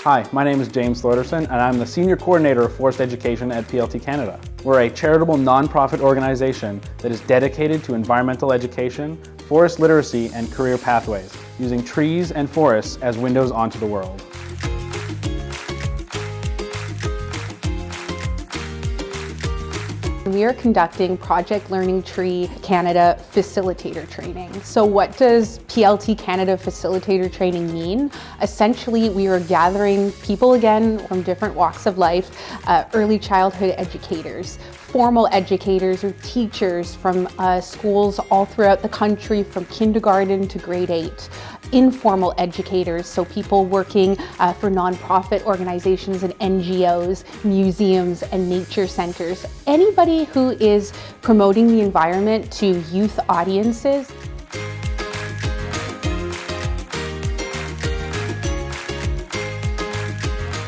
Hi, my name is James Slaughterson, and I'm the Senior Coordinator of Forest Education at PLT Canada. We're a charitable non-profit organization that is dedicated to environmental education, forest literacy, and career pathways, using trees and forests as windows onto the world. We are conducting Project Learning Tree Canada Facilitator training. So what does PLT Canada Facilitator training mean? Essentially, we are gathering people again from different walks of life, early childhood educators, formal educators or teachers from schools all throughout the country from kindergarten to grade 8. Informal educators, so people working for nonprofit organizations and NGOs, museums and nature centers. Anybody who is promoting the environment to youth audiences.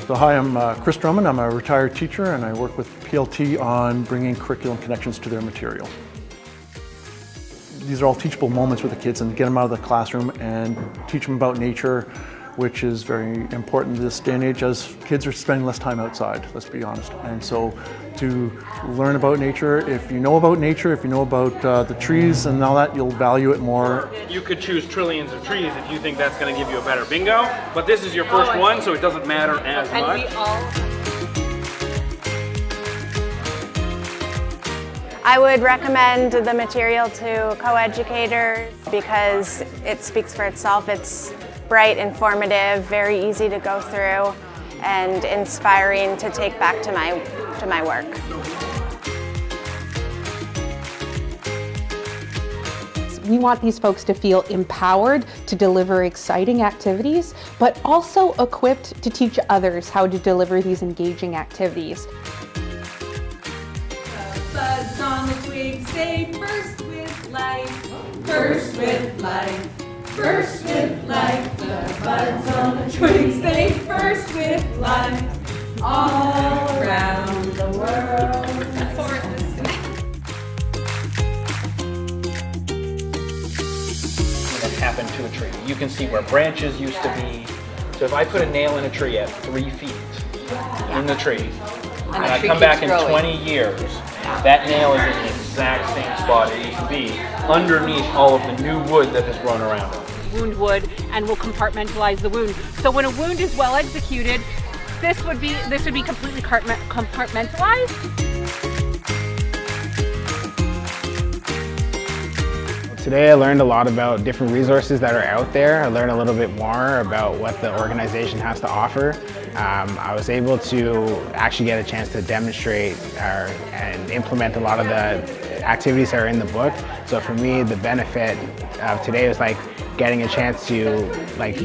So hi, I'm Chris Drummond. I'm a retired teacher and I work with PLT on bringing curriculum connections to their material. These are all teachable moments with the kids and get them out of the classroom and teach them about nature, which is very important this day and age as kids are spending less time outside, let's be honest. And so to learn about nature, if you know about nature, if you know about the trees and all that, you'll value it more. You could choose trillions of trees if you think that's going to give you a better bingo, but this is your first one, so it doesn't matter as much. I would recommend the material to co-educators because it speaks for itself. It's bright, informative, very easy to go through, and inspiring to take back to my work. We want these folks to feel empowered to deliver exciting activities, but also equipped to teach others how to deliver these engaging activities. Buds on the twig say first with light, first with light, first with light. The buds on the twig say first with light, all around the world. What happened to a tree? You can see where branches used to be. So if I put a nail in a tree at 3 feet in the tree, and I come back in 20 years, that nail is in the exact same spot it used to be, underneath all of the new wood that has grown around it. Wound wood, and we'll compartmentalize the wound. So when a wound is well executed, this would be completely compartmentalized. Today I learned a lot about different resources that are out there. I learned a little bit more about what the organization has to offer. I was able to actually get a chance to demonstrate and implement a lot of the activities that are in the book. So for me, the benefit of today was like getting a chance to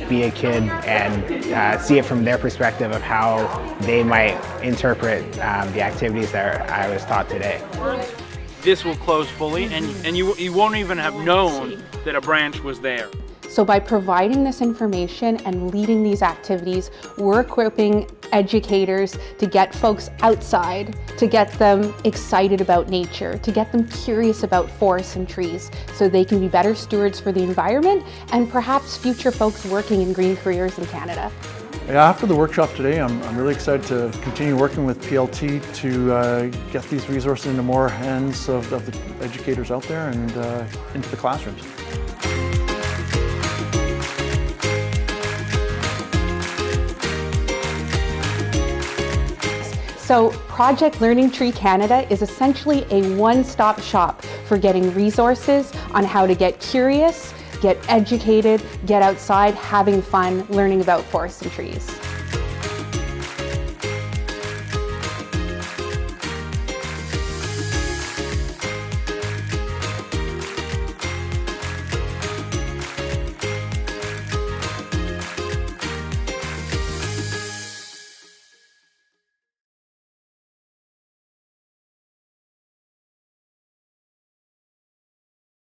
be a kid and see it from their perspective of how they might interpret the activities that I was taught today. This will close fully, and you won't even have known that a branch was there. So by providing this information and leading these activities, we're equipping educators to get folks outside, to get them excited about nature, to get them curious about forests and trees, so they can be better stewards for the environment and perhaps future folks working in green careers in Canada. Yeah, after the workshop today, I'm really excited to continue working with PLT to get these resources into more hands of the educators out there and into the classrooms. So Project Learning Tree Canada is essentially a one-stop shop for getting resources on how to get curious, get educated, get outside, having fun, learning about forests and trees.